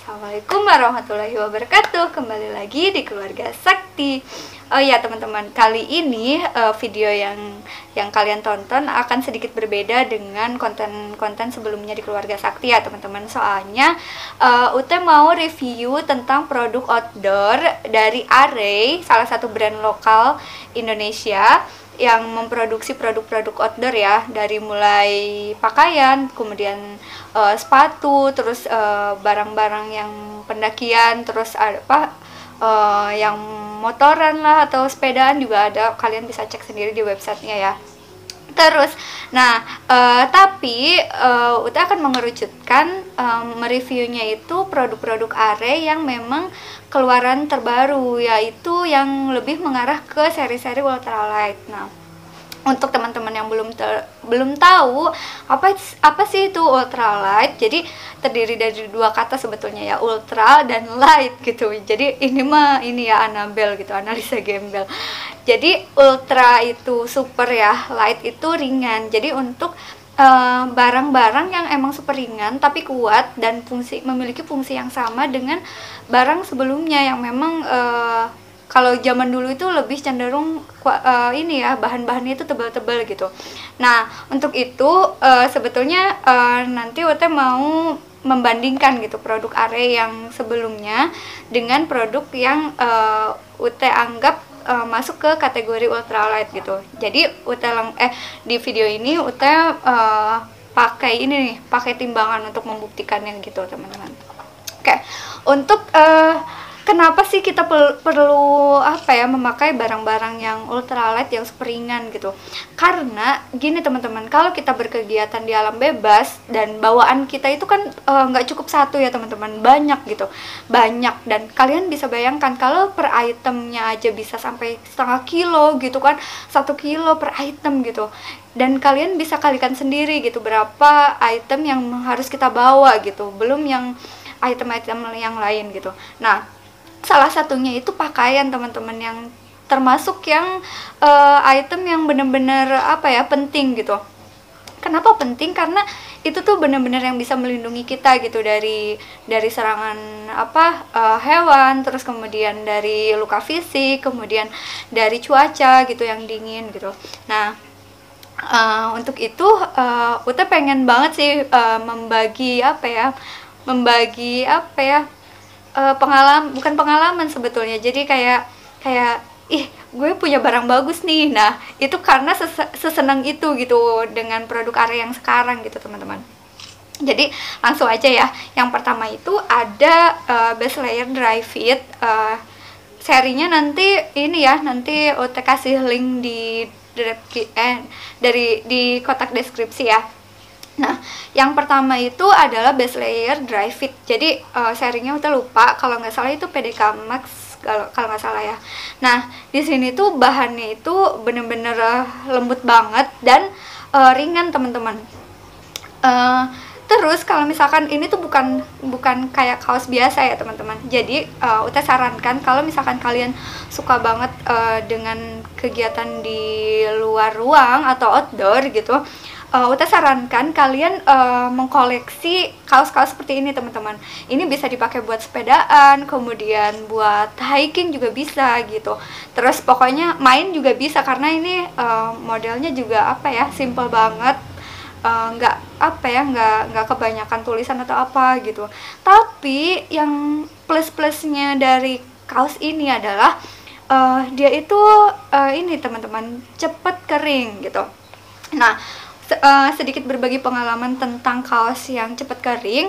Assalamualaikum warahmatullahi wabarakatuh. Kembali lagi di Keluarga Sakti. Oh ya teman-teman, kali ini video yang kalian tonton akan sedikit berbeda dengan konten-konten sebelumnya di Keluarga Sakti ya teman-teman. Soalnya Ute mau review tentang produk outdoor dari Array, salah satu brand lokal Indonesia yang memproduksi produk-produk outdoor ya, dari mulai pakaian, kemudian sepatu, terus barang-barang yang pendakian, terus yang motoran lah atau sepedaan juga ada, kalian bisa cek sendiri di websitenya ya. Terus, tapi Uta akan mengerucutkan mereviewnya itu produk-produk Array yang memang keluaran terbaru, yaitu yang lebih mengarah ke seri-seri ultralight. Nah, untuk teman-teman yang belum tahu apa sih itu ultralight, jadi terdiri dari dua kata sebetulnya ya, ultra dan light gitu. Jadi ini ya Anabel gitu, analisa gembel. Jadi ultra itu super ya, light itu ringan. Jadi untuk barang-barang yang emang super ringan tapi kuat dan memiliki fungsi yang sama dengan barang sebelumnya yang memang kalau zaman dulu itu lebih cenderung bahan-bahannya itu tebal-tebal gitu. Nah, untuk itu sebetulnya nanti Ute mau membandingkan gitu produk Array yang sebelumnya dengan produk yang Ute anggap masuk ke kategori ultralight gitu. Jadi di video ini Ute pakai timbangan untuk membuktikannya gitu teman-teman. Oke, untuk kenapa sih kita perlu memakai barang-barang yang ultralight yang super ringan gitu? Karena gini teman-teman, kalau kita berkegiatan di alam bebas dan bawaan kita itu kan nggak cukup satu ya teman-teman, banyak gitu, banyak. Dan kalian bisa bayangkan kalau per itemnya aja bisa sampai setengah kilo gitu kan, 1 kilo per item gitu. Dan kalian bisa kalikan sendiri gitu berapa item yang harus kita bawa gitu, belum yang item-item yang lain gitu. Nah, salah satunya itu pakaian teman-teman, yang termasuk yang item yang benar-benar penting gitu. Kenapa penting? Karena itu tuh benar-benar yang bisa melindungi kita gitu dari serangan hewan, terus kemudian dari luka fisik, kemudian dari cuaca gitu yang dingin gitu. Nah, untuk itu Uta pengen banget sih membagi bukan pengalaman sebetulnya. Jadi kayak gue punya barang bagus nih. Nah, itu karena sesenang itu gitu dengan produk Array yang sekarang gitu teman-teman. Jadi langsung aja ya. Yang pertama itu ada base layer dry fit. Serinya nanti nanti Uta kasih link di kotak deskripsi ya. Nah, yang pertama itu adalah base layer dry fit. Jadi serinya Uta lupa, kalau nggak salah itu PDK Max kalau nggak salah ya. Nah, di sini tuh bahannya itu bener-bener lembut banget dan ringan teman-teman. Terus kalau misalkan ini tuh bukan kayak kaos biasa ya teman-teman. Jadi Uta sarankan kalau misalkan kalian suka banget dengan kegiatan di luar ruang atau outdoor gitu, Uta sarankan kalian mengkoleksi kaos-kaos seperti ini teman-teman. Ini bisa dipakai buat sepedaan, kemudian buat hiking juga bisa gitu. Terus pokoknya main juga bisa, karena ini modelnya juga simple banget. Nggak kebanyakan tulisan atau apa gitu. Tapi yang plus-plusnya dari kaos ini adalah dia itu ini teman-teman, cepet kering gitu. Nah, sedikit berbagi pengalaman tentang kaos yang cepat kering.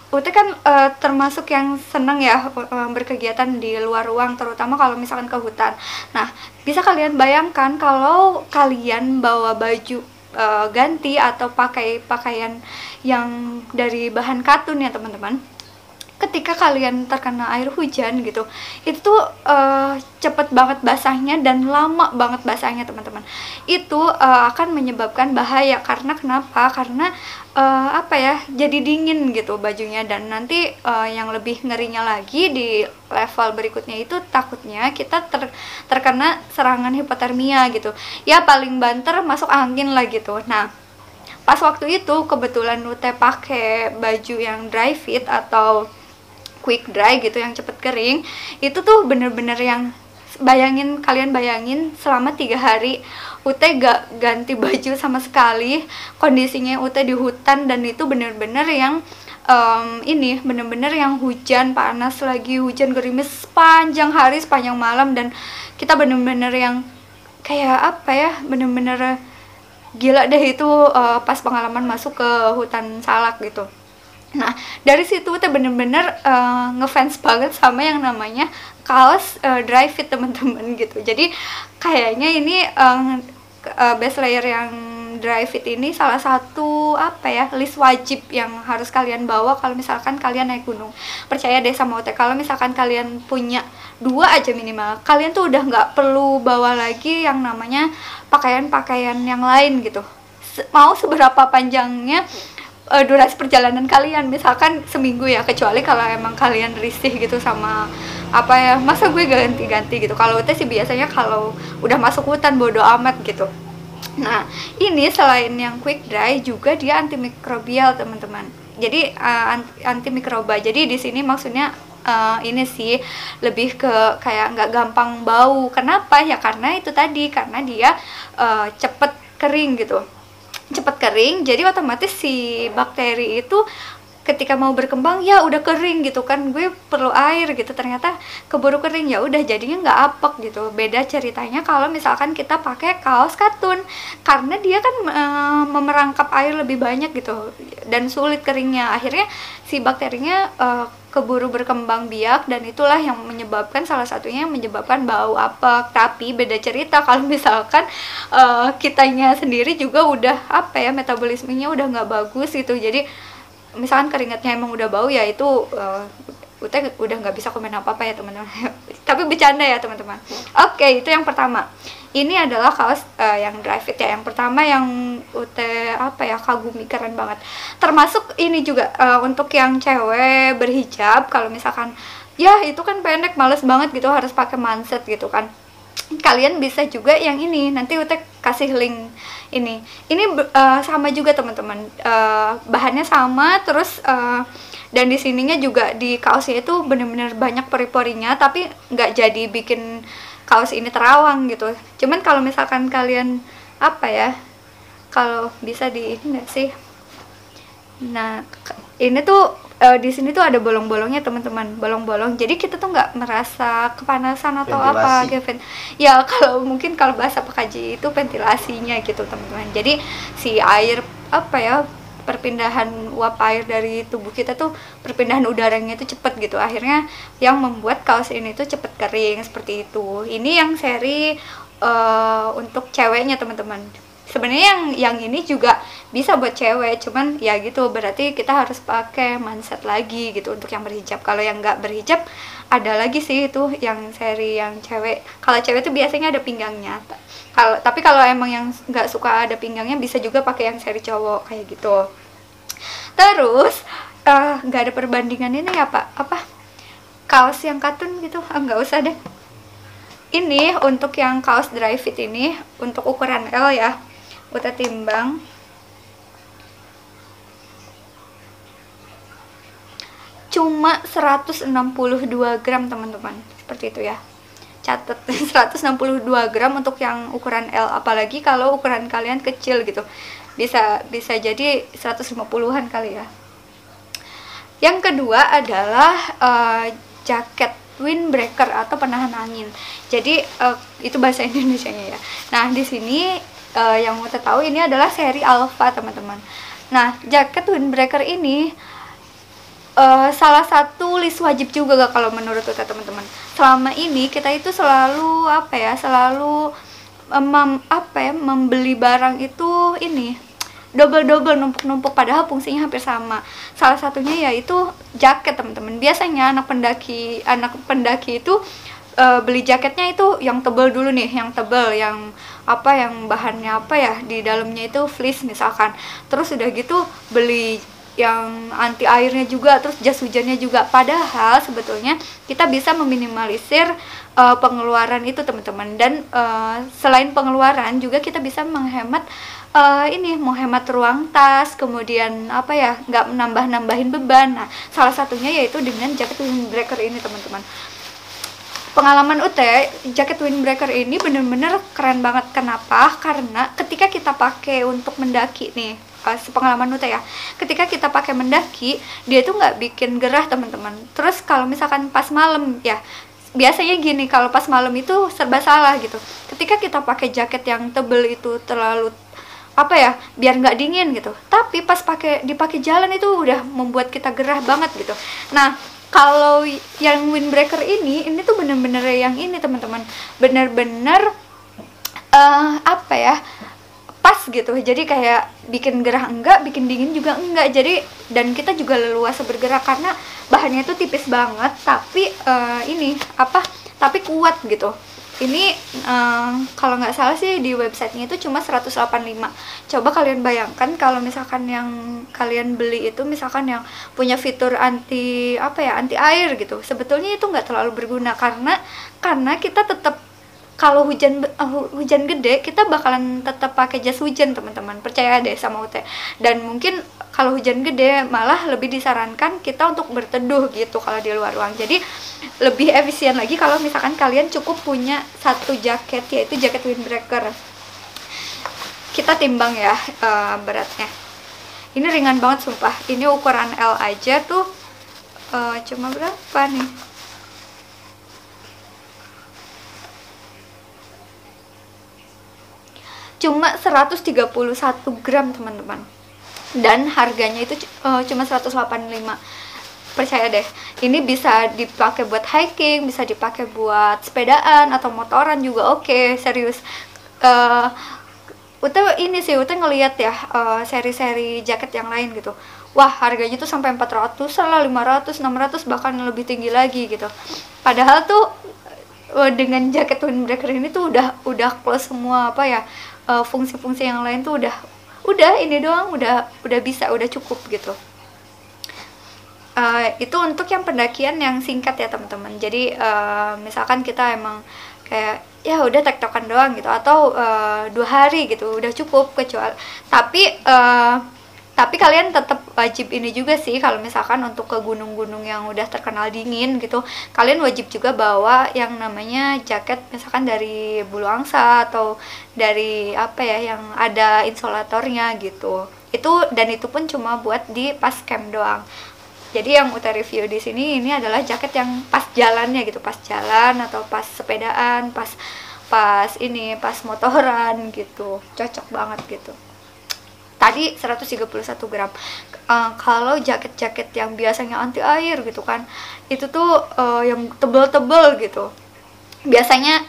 Ute kan termasuk yang senang ya berkegiatan di luar ruang, terutama kalau misalkan ke hutan. Nah, bisa kalian bayangkan kalau kalian bawa baju ganti atau pakai pakaian yang dari bahan katun ya teman-teman. Ketika kalian terkena air hujan gitu, itu tuh cepet banget basahnya dan lama banget basahnya teman-teman. Itu akan menyebabkan bahaya. Karena kenapa? Karena jadi dingin gitu bajunya. Dan nanti yang lebih ngerinya lagi di level berikutnya itu takutnya kita terkena serangan hipotermia gitu ya, paling banter masuk angin lah gitu. Nah, pas waktu itu kebetulan Ute pakai baju yang dry fit atau quick dry gitu yang cepet kering, itu tuh bener-bener yang kalian bayangin selama 3 hari Ute gak ganti baju sama sekali. Kondisinya Ute di hutan dan itu bener-bener yang ini bener-bener yang hujan panas lagi, hujan gerimis sepanjang hari sepanjang malam, dan kita bener-bener yang kayak apa ya, bener-bener gila deh itu pas pengalaman masuk ke hutan Salak gitu. Nah dari situ kita bener-bener ngefans banget sama yang namanya kaos dry fit teman-teman gitu. Jadi kayaknya ini base layer yang dry fit ini salah satu apa ya, list wajib yang harus kalian bawa kalau misalkan kalian naik gunung. Percaya deh sama Ute, kalau misalkan kalian punya 2 aja minimal, kalian tuh udah nggak perlu bawa lagi yang namanya pakaian-pakaian yang lain gitu. Mau seberapa panjangnya durasi perjalanan kalian, misalkan seminggu ya, kecuali kalau emang kalian risih gitu sama apa ya, masa gue ganti-ganti gitu. Kalau Ute sih biasanya kalau udah masuk hutan bodo amat gitu. Nah ini selain yang quick dry juga dia antimikrobial teman-teman, jadi antimikroba. Jadi di sini maksudnya ini sih lebih ke kayak nggak gampang bau. Kenapa ya, karena itu tadi, karena dia cepet kering gitu, cepet kering, jadi otomatis si bakteri itu ketika mau berkembang ya udah kering gitu kan, gue perlu air gitu, ternyata keburu kering, ya udah jadinya nggak apek gitu. Beda ceritanya kalau misalkan kita pakai kaos katun, karena dia kan memerangkap air lebih banyak gitu dan sulit keringnya, akhirnya si bakterinya keburu berkembang biak, dan itulah yang menyebabkan, salah satunya yang menyebabkan bau apek. Tapi beda cerita kalau misalkan kitanya sendiri juga udah apa ya, metabolismenya udah nggak bagus gitu, jadi misalkan keringatnya emang udah bau ya itu Ute udah nggak bisa komen apa-apa ya teman-teman. Tapi bercanda ya teman-teman. Oke, itu yang pertama. Ini adalah kaos yang dry fit ya, yang pertama yang Ute apa ya, kagumi, keren banget. Termasuk ini juga untuk yang cewek berhijab, kalau misalkan ya itu kan pendek, males banget gitu harus pakai manset gitu kan, kalian bisa juga yang ini, nanti Ute kasih link ini sama juga teman-teman, bahannya sama, terus dan di sininya juga di kaosnya itu bener-bener banyak pori-porinya, tapi nggak jadi bikin kaos ini terawang gitu. Cuman kalau misalkan kalian apa ya, kalau bisa di ini nggak sih, nah ini tuh di sini tuh ada bolong-bolongnya teman-teman, bolong-bolong, jadi kita tuh nggak merasa kepanasan atau apa gitu ya. Kalau mungkin kalau bahasa pekaji itu ventilasinya gitu teman-teman. Jadi si air apa ya, perpindahan uap air dari tubuh kita tuh, perpindahan udaranya itu cepet gitu, akhirnya yang membuat kaos ini tuh cepet kering seperti itu. Ini yang seri untuk ceweknya teman-teman. Sebenarnya yang ini juga bisa buat cewek, cuman ya gitu, berarti kita harus pakai manset lagi gitu untuk yang berhijab. Kalau yang nggak berhijab ada lagi sih itu yang seri yang cewek. Kalau cewek itu biasanya ada pinggangnya. Tapi kalau emang yang nggak suka ada pinggangnya, bisa juga pakai yang seri cowok kayak gitu. Terus nggak ada perbandingan ini ya Pak, apa kaos yang katun gitu, nggak usah deh. Ini untuk yang kaos dry fit ini untuk ukuran L ya, Ute timbang cuma 162 gram teman-teman, seperti itu ya, catat 162 gram untuk yang ukuran L. Apalagi kalau ukuran kalian kecil gitu, bisa jadi 150-an kali ya. Yang kedua adalah jaket windbreaker atau penahan angin. Jadi itu bahasa Indonesianya ya. Nah di sini yang mau tahu ini adalah seri Alpha teman-teman. Nah jaket windbreaker ini salah satu list wajib juga gak kalau menurut kita teman-teman. Selama ini kita itu selalu apa ya, selalu membeli barang itu ini double numpuk-numpuk, padahal fungsinya hampir sama. Salah satunya yaitu jaket teman-teman. Biasanya anak pendaki itu beli jaketnya itu yang tebal dulu nih, yang tebal, yang apa, yang bahannya apa ya, di dalamnya itu fleece misalkan. Terus udah gitu beli yang anti airnya juga, terus jas hujannya juga. Padahal sebetulnya kita bisa meminimalisir pengeluaran itu teman-teman. Dan selain pengeluaran juga kita bisa menghemat menghemat ruang tas, kemudian apa ya, nggak nambahin beban. Nah, salah satunya yaitu dengan jaket windbreaker ini teman-teman. Pengalaman Ute, jaket windbreaker ini bener-bener keren banget. Kenapa? Karena ketika kita pakai untuk mendaki nih, sepengalaman Ute ya, ketika kita pakai mendaki, dia itu nggak bikin gerah teman-teman. Terus kalau misalkan pas malam ya, biasanya gini, kalau pas malam itu serba salah gitu. Ketika kita pakai jaket yang tebel itu terlalu apa ya, biar nggak dingin gitu, tapi pas dipakai jalan itu udah membuat kita gerah banget gitu. Nah, kalau yang windbreaker ini tuh bener-bener yang ini teman-teman, bener-bener apa ya, pas gitu. Jadi kayak bikin gerah enggak, bikin dingin juga enggak. Jadi dan kita juga leluasa bergerak karena bahannya itu tipis banget, tapi tapi kuat gitu. Ini kalau nggak salah sih di websitenya itu cuma 185. Coba kalian bayangkan kalau misalkan yang kalian beli itu misalkan yang punya fitur anti air gitu. Sebetulnya itu nggak terlalu berguna karena kita tetap, kalau hujan gede kita bakalan tetap pakai jas hujan teman-teman, percaya deh sama Ute. Dan mungkin kalau hujan gede malah lebih disarankan kita untuk berteduh gitu kalau di luar ruang. Jadi lebih efisien lagi kalau misalkan kalian cukup punya satu jaket, yaitu jaket windbreaker. Kita timbang ya beratnya. Ini ringan banget sumpah. Ini ukuran L aja tuh cuma berapa nih? Cuma 131 gram teman-teman, dan harganya itu cuma 185. Percaya deh, ini bisa dipakai buat hiking, bisa dipakai buat sepedaan atau motoran juga oke. Serius. Ute ngeliat ya seri-seri jaket yang lain gitu, wah harganya tuh sampai 400 lah, 500, 600, bahkan lebih tinggi lagi gitu. Padahal tuh dengan jaket windbreaker ini tuh udah close semua fungsi-fungsi yang lain tuh udah ini doang, udah bisa, udah cukup gitu. Itu untuk yang pendakian yang singkat ya teman-teman. Jadi misalkan kita emang kayak ya udah tektokan doang gitu, atau 2 hari gitu udah cukup. Tapi kalian tetap wajib ini juga sih, kalau misalkan untuk ke gunung-gunung yang udah terkenal dingin gitu, kalian wajib juga bawa yang namanya jaket misalkan dari bulu angsa atau dari yang ada insolatornya gitu. Itu pun cuma buat di pas camp doang. Jadi yang Ute review di sini ini adalah jaket yang pas jalannya gitu, pas jalan atau pas sepedaan, pas motoran gitu. Cocok banget gitu. Tadi 131 gram. Kalau jaket-jaket yang biasanya anti air gitu kan, itu tuh yang tebel-tebel gitu. Biasanya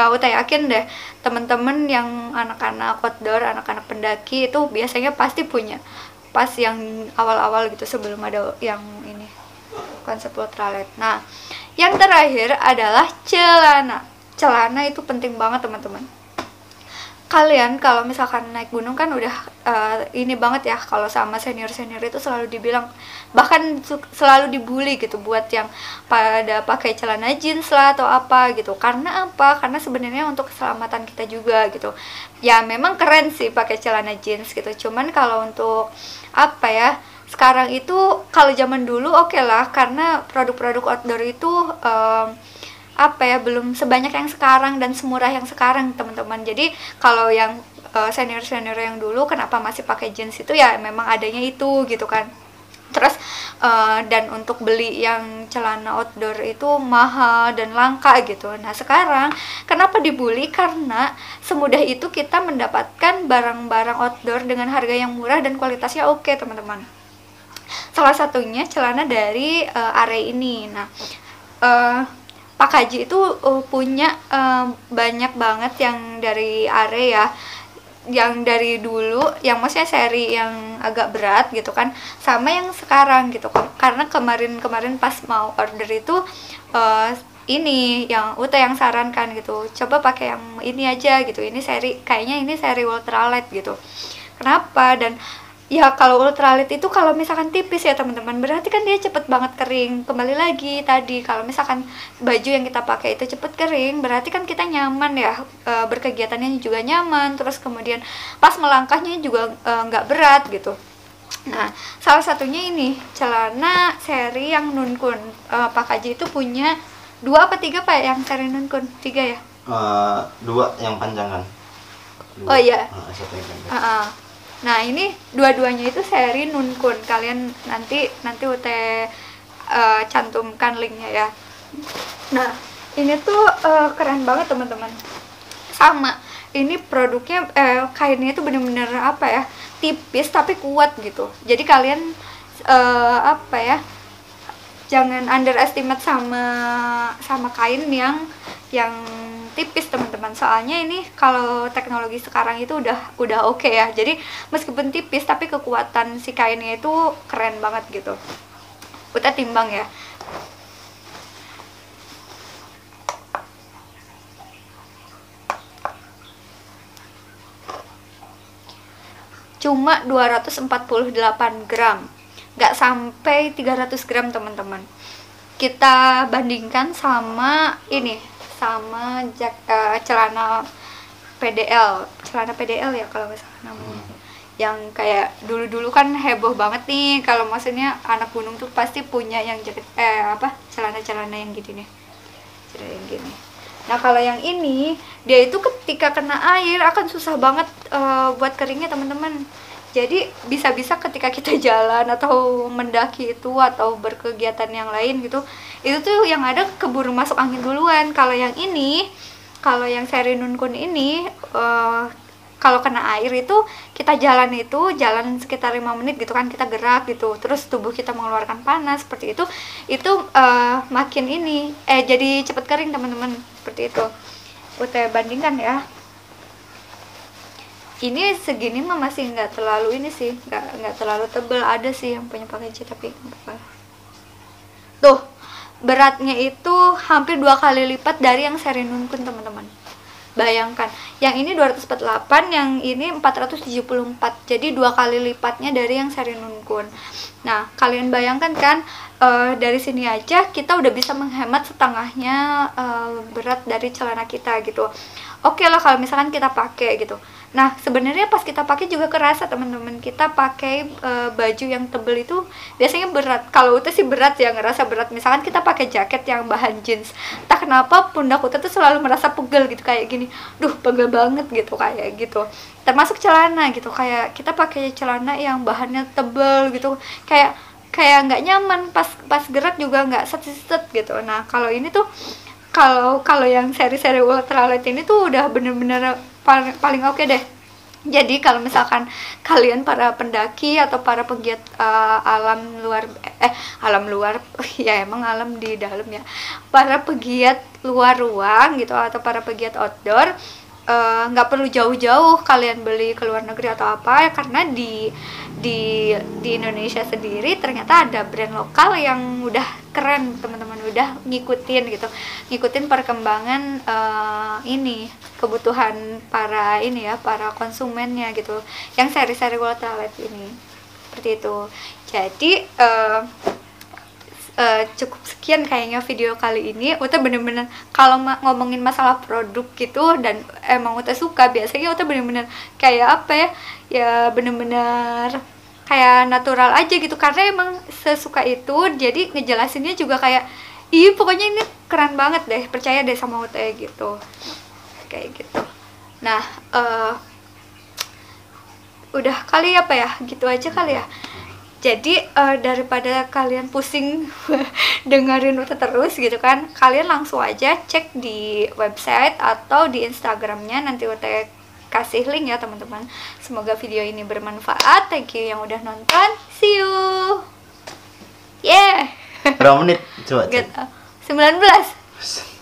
Ute yakin deh temen-temen yang anak-anak outdoor, anak-anak pendaki itu biasanya pasti punya pas yang awal-awal gitu, sebelum ada yang ini konsep ultralight. Nah, yang terakhir adalah celana. Celana itu penting banget teman-teman. Kalian kalau misalkan naik gunung kan udah ini banget ya, kalau sama senior-senior itu selalu dibilang, bahkan selalu dibully gitu buat yang pada pakai celana jeans lah atau apa gitu. Karena apa? Karena sebenarnya untuk keselamatan kita juga gitu. Ya memang keren sih pakai celana jeans gitu. Cuman kalau untuk sekarang itu, kalau zaman dulu oke lah, karena produk-produk outdoor itu belum sebanyak yang sekarang dan semurah yang sekarang teman-teman. Jadi kalau yang senior-senior yang dulu kenapa masih pakai jeans itu ya memang adanya itu gitu kan. Terus dan untuk beli yang celana outdoor itu mahal dan langka gitu. Nah sekarang kenapa dibully? Karena semudah itu kita mendapatkan barang-barang outdoor dengan harga yang murah dan kualitasnya oke teman-teman. Salah satunya celana dari Arey ini. Nah Pak Haji itu punya banyak banget yang dari Arey ya, yang dari dulu, yang maksudnya seri yang agak berat gitu kan, sama yang sekarang gitu. Karena kemarin pas mau order itu ini yang Ute yang sarankan gitu, coba pakai yang ini aja gitu, ini seri, kayaknya ini seri ultralight gitu. Kenapa? Dan Ya kalau ultralight itu kalau misalkan tipis ya teman-teman, berarti kan dia cepet banget kering. Kembali lagi tadi, kalau misalkan baju yang kita pakai itu cepet kering, berarti kan kita nyaman ya, berkegiatannya juga nyaman, terus kemudian pas melangkahnya juga nggak berat gitu. Nah, salah satunya ini celana seri yang Nunkun. Pak Kaji itu punya 2 apa 3 Pak yang seri Nunkun? 3 ya? 2 yang panjang kan. 2. Oh iya. Satu yang pendek. Nah, ini dua-duanya itu seri Nunkun. Kalian nanti Ute cantumkan linknya ya. Nah, ini tuh keren banget teman-teman. Sama, ini produknya kainnya itu bener-bener apa ya, tipis tapi kuat gitu. Jadi kalian apa ya, jangan underestimate sama kain yang tipis teman-teman. Soalnya ini kalau teknologi sekarang itu udah oke ya. Jadi meskipun tipis tapi kekuatan si kainnya itu keren banget gitu. Kita timbang ya. Cuma 248 gram, nggak sampai 300 gram teman-teman. Kita bandingkan sama ini, sama celana PDL ya kalau nggak salah namanya. Yang kayak dulu kan heboh banget nih, kalau maksudnya anak gunung tuh pasti punya yang jaket celana yang gini nih, celana yang gini. Nah kalau yang ini, dia itu ketika kena air akan susah banget buat keringnya teman-teman. Jadi bisa-bisa ketika kita jalan atau mendaki itu atau berkegiatan yang lain gitu, itu tuh yang ada keburu masuk angin duluan. Kalau yang ini, kalau yang seri Nunkun ini, kalau kena air itu kita jalan sekitar 5 menit gitu kan, kita gerak gitu, terus tubuh kita mengeluarkan panas seperti itu makin ini jadi cepet kering teman-teman, seperti itu. Udah bandingkan ya. Ini segini mah masih nggak terlalu ini sih, nggak terlalu tebel. Ada sih yang punya pakai C tapi apa. Tuh beratnya itu hampir 2 kali lipat dari yang seri Nunkun teman-teman. Bayangkan, yang ini 248, yang ini 474. Jadi 2 kali lipatnya dari yang seri Nunkun. Nah, kalian bayangkan kan, dari sini aja kita udah bisa menghemat setengahnya berat dari celana kita gitu. Oke lah kalau misalkan kita pakai gitu. Nah, sebenarnya pas kita pakai juga kerasa teman-teman. Kita pakai baju yang tebel itu biasanya berat. Kalau Ute sih berat ya, ngerasa berat. Misalkan kita pakai jaket yang bahan jeans, entah kenapa pundak Ute tuh selalu merasa pegel gitu, kayak gini. Duh, pegel banget gitu, kayak gitu. Termasuk celana gitu, kayak kita pakai celana yang bahannya tebel gitu, kayak nggak nyaman, pas gerak juga nggak set gitu. Nah, kalau ini tuh kalau yang seri-seri ultralight ini tuh udah bener-bener paling oke deh. Jadi kalau misalkan kalian para pendaki atau para pegiat alam luar ya emang alam di dalam ya, para pegiat luar ruang gitu atau para pegiat outdoor, nggak perlu jauh-jauh kalian beli ke luar negeri atau apa, karena di Indonesia sendiri ternyata ada brand lokal yang udah keren teman-teman, udah ngikutin perkembangan ini kebutuhan para konsumennya gitu, yang seri-seri ultralight ini, seperti itu. Jadi cukup sekian kayaknya video kali ini. Uta bener-bener kalau ngomongin masalah produk gitu dan emang Uta suka, biasanya Uta bener-bener kayak apa ya bener-bener kayak natural aja gitu, karena emang sesuka itu. Jadi ngejelasinnya juga kayak pokoknya ini keren banget deh, percaya deh sama Uta gitu, kayak gitu. Nah udah kali apa ya, gitu aja kali ya. Jadi daripada kalian pusing dengerin Uta terus gitu kan, kalian langsung aja cek di website atau di Instagramnya, nanti Uta kasih link ya teman-teman. Semoga video ini bermanfaat. Thank you yang udah nonton. See you. Yeah. Berapa menit? Coba cek. 19.